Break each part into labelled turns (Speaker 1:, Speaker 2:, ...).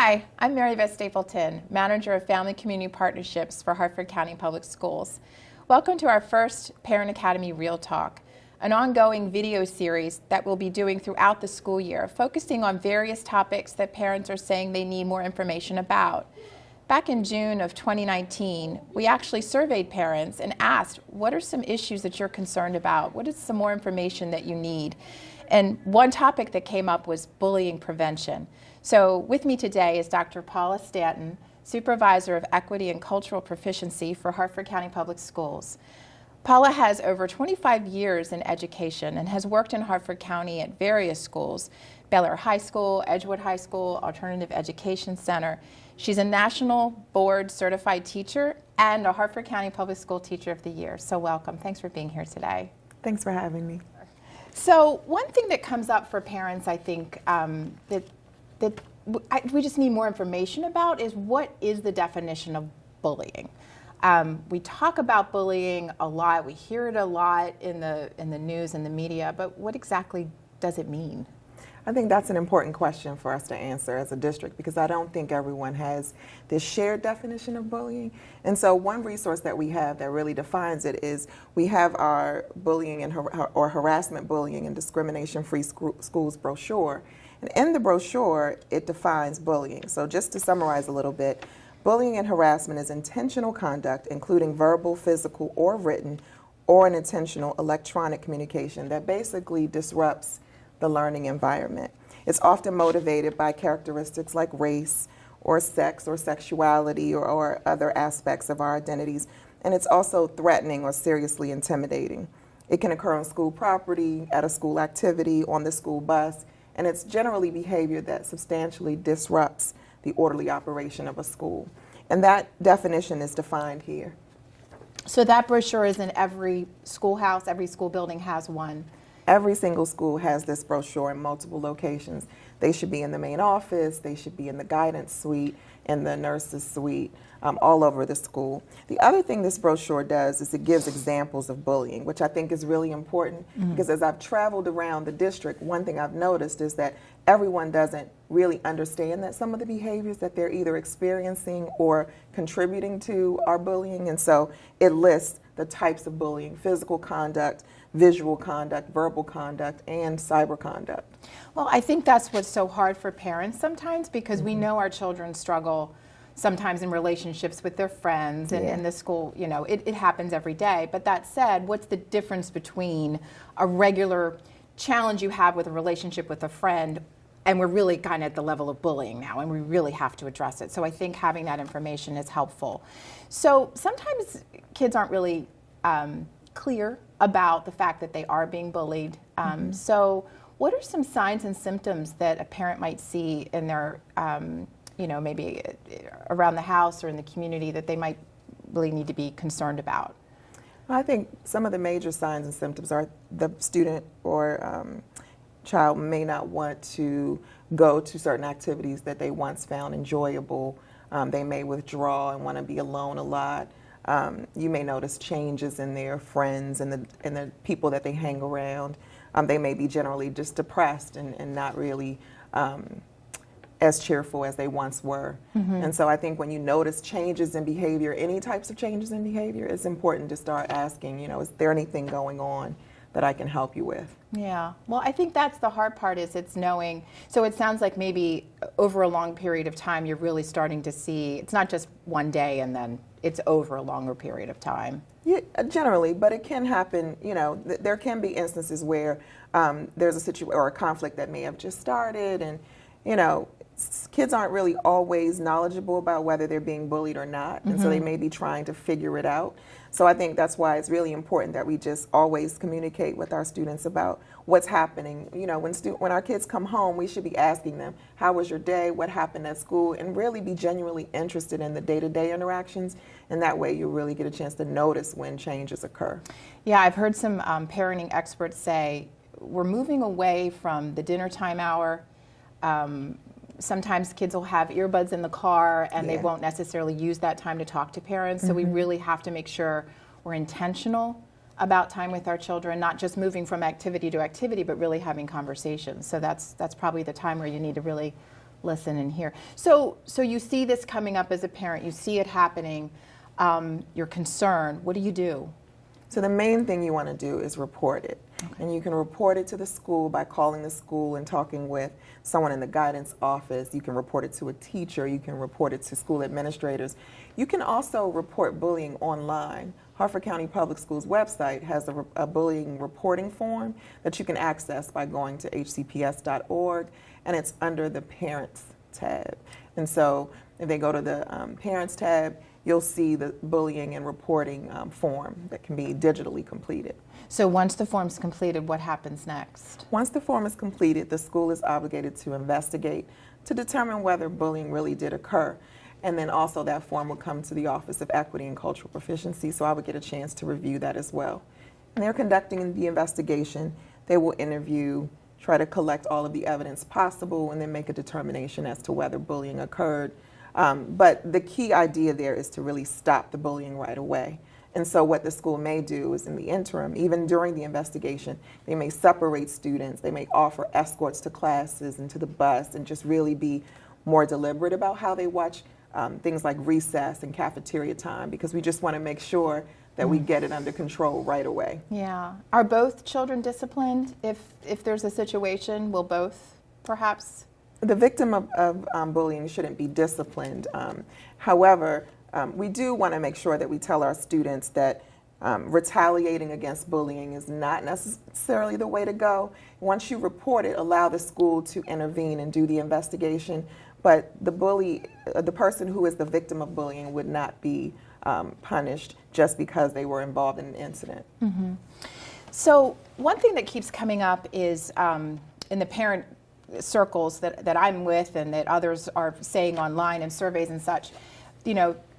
Speaker 1: Hi, I'm Mary Beth Stapleton, Manager of Family Community Partnerships for Hartford County Public Schools. Welcome to our first Parent Academy Real Talk, an ongoing video series that we'll be doing throughout the school year, focusing on various topics that parents are saying they need more information about. Back in June of 2019, we actually surveyed parents and asked, what are some issues that you're concerned about? What is some more information that you need? And one topic that came up was bullying prevention. So with me today is Dr. Paula Stanton, Supervisor of Equity and Cultural Proficiency for Hartford County Public Schools. Paula has over 25 years in education and has worked in Hartford County at various schools, Baylor High School, Edgewood High School, Alternative Education Center. She's a National Board Certified Teacher and a Hartford County Public School Teacher of the Year. So welcome. Thanks for being here today.
Speaker 2: Thanks for having me.
Speaker 1: So one thing that comes up for parents, I think, we just need more information about is what is the definition of bullying? We talk about bullying a lot. We hear it a lot in the news and the media, but what exactly does it mean?
Speaker 2: I think that's an important question for us to answer as a district because I don't think everyone has this shared definition of bullying. And so one resource that we have that really defines it is we have our bullying and or harassment, bullying, and discrimination-free schools brochure. And in the brochure, it defines bullying. So just to summarize a little bit, bullying and harassment is intentional conduct, including verbal, physical, or written, or an intentional electronic communication that basically disrupts the learning environment. It's often motivated by characteristics like race or sex or sexuality or other aspects of our identities. And it's also threatening or seriously intimidating. It can occur on school property, at a school activity, on the school bus, and it's generally behavior that substantially disrupts the orderly operation of a school. And that definition is defined here.
Speaker 1: So that brochure is in every schoolhouse, every school building has one.
Speaker 2: Every single school has this brochure in multiple locations. They should be in the main office, they should be in the guidance suite, in the nurse's suite, all over the school. The other thing this brochure does is it gives examples of bullying, which I think is really important because as I've traveled around the district, one thing I've noticed is that everyone doesn't really understand that some of the behaviors that they're either experiencing or contributing to are bullying. And so it lists the types of bullying: physical conduct, visual conduct, verbal conduct, and cyber conduct.
Speaker 1: Well, I think that's what's so hard for parents sometimes because we know our children struggle sometimes in relationships with their friends and in the school, you know, it happens every day. But that said, what's the difference between a regular challenge you have with a relationship with a friend and we're really kind of at the level of bullying now and we really have to address it? So I think having that information is helpful. So sometimes kids aren't really clear about the fact that they are being bullied. So what are some signs and symptoms that a parent might see in their, maybe around the house or in the community that they might really need to be concerned about?
Speaker 2: I think some of the major signs and symptoms are the student or child may not want to go to certain activities that they once found enjoyable. They may withdraw and want to be alone a lot. You may notice changes in their friends and the people that they hang around. They may be generally just depressed and not really as cheerful as they once were. And so I think when you notice changes in behavior, any types of changes in behavior, it's important to start asking, is there anything going on that I can help you with?
Speaker 1: Yeah, well, I think that's the hard part is it's knowing. So it sounds like maybe over a long period of time, you're really starting to see, it's not just one day and then it's over a longer period of time.
Speaker 2: Yeah, generally, but it can happen, there can be instances where there's a situation or a conflict that may have just started and, kids aren't really always knowledgeable about whether they're being bullied or not, and so they may be trying to figure it out. So I think that's why it's really important that we just always communicate with our students about what's happening. When our kids come home, we should be asking them, how was your day, what happened at school, and really be genuinely interested in the day-to-day interactions, and that way you really get a chance to notice when changes occur.
Speaker 1: Yeah, I've heard some parenting experts say, we're moving away from the dinner time hour. Sometimes kids will have earbuds in the car and they won't necessarily use that time to talk to parents. So we really have to make sure we're intentional about time with our children, not just moving from activity to activity, but really having conversations. So that's probably the time where you need to really listen and hear. So you see this coming up as a parent, you see it happening, you're concerned. What do you do?
Speaker 2: So the main thing you want to do is report it. Okay. And you can report it to the school by calling the school and talking with someone in the guidance office. You can report it to a teacher. You can report it to school administrators. You can also report bullying online. Harford County Public Schools website has a bullying reporting form that you can access by going to hcps.org, and it's under the Parents tab. And so if they go to the Parents tab, you'll see the bullying and reporting form that can be digitally completed.
Speaker 1: So once the form's completed, what happens next?
Speaker 2: Once the form is completed, the school is obligated to investigate to determine whether bullying really did occur. And then also that form will come to the Office of Equity and Cultural Proficiency, so I would get a chance to review that as well. And they're conducting the investigation. They will interview, try to collect all of the evidence possible, and then make a determination as to whether bullying occurred. But the key idea there is to really stop the bullying right away. And so what the school may do is in the interim, even during the investigation, they may separate students, they may offer escorts to classes and to the bus, and just really be more deliberate about how they watch things like recess and cafeteria time, because we just want to make sure that we get it under control right away.
Speaker 1: Yeah. Are both children disciplined? If there's a situation, will both perhaps?
Speaker 2: The victim of bullying shouldn't be disciplined. However, we do want to make sure that we tell our students that retaliating against bullying is not necessarily the way to go. Once you report it, allow the school to intervene and do the investigation. But the person who is the victim of bullying would not be punished just because they were involved in an incident.
Speaker 1: Mm-hmm. So one thing that keeps coming up is in the parent circles that I'm with and that others are saying online in surveys and such,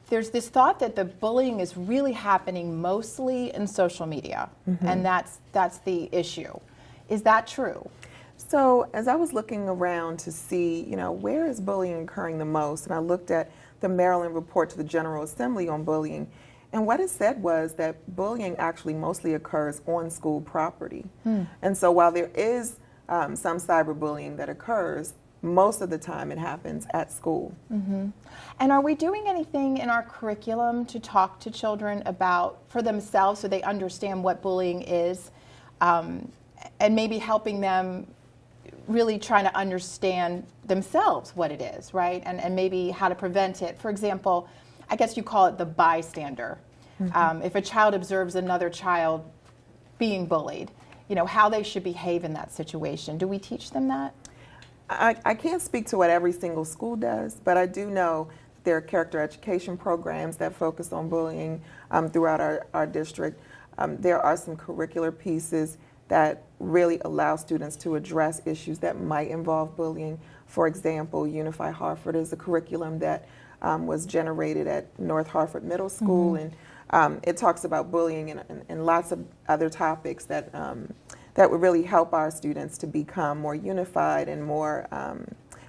Speaker 1: there's this thought that the bullying is really happening mostly in social media, and that's the issue. Is that true?
Speaker 2: So as I was looking around to see, where is bullying occurring the most, and I looked at the Maryland report to the General Assembly on bullying, and what it said was that bullying actually mostly occurs on school property. And so while there is some cyberbullying that occurs, most of the time it happens at school.
Speaker 1: And are we doing anything in our curriculum to talk to children about, for themselves, so they understand what bullying is, and maybe helping them really trying to understand themselves what it is, right? And maybe how to prevent it. For example, I guess you call it the bystander. If a child observes another child being bullied, how they should behave in that situation. Do we teach them that?
Speaker 2: I can't speak to what every single school does, but I do know there are character education programs that focus on bullying throughout our district. There are some curricular pieces that really allow students to address issues that might involve bullying. For example, Unify Harford is a curriculum that was generated at North Harford Middle School, and it talks about bullying and lots of other topics that would really help our students to become more unified and more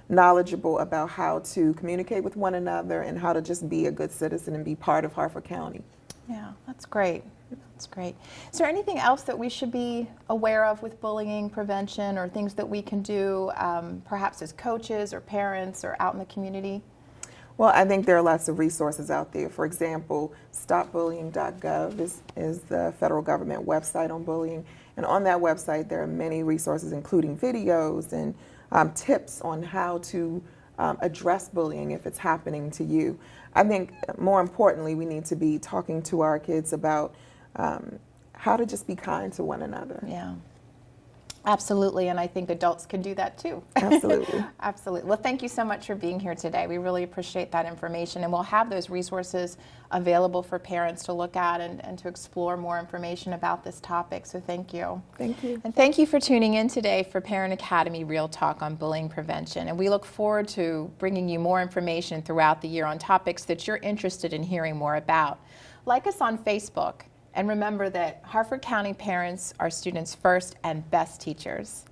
Speaker 2: knowledgeable about how to communicate with one another and how to just be a good citizen and be part of Harford County.
Speaker 1: Yeah, that's great. That's great. Is there anything else that we should be aware of with bullying prevention, or things that we can do perhaps as coaches or parents or out in the community?
Speaker 2: Well, I think there are lots of resources out there. For example, stopbullying.gov is the federal government website on bullying. And on that website, there are many resources, including videos and tips on how to address bullying if it's happening to you. I think more importantly, we need to be talking to our kids about how to just be kind to one another.
Speaker 1: Yeah. Absolutely, and I think adults can do that too.
Speaker 2: Absolutely.
Speaker 1: Absolutely. Well, thank you so much for being here today. We really appreciate that information, and we'll have those resources available for parents to look at and to explore more information about this topic, so thank you.
Speaker 2: Thank you.
Speaker 1: And thank you for tuning in today for Parent Academy Real Talk on bullying prevention, and we look forward to bringing you more information throughout the year on topics that you're interested in hearing more about. Like us on Facebook. And remember that Harford County parents are students' first and best teachers.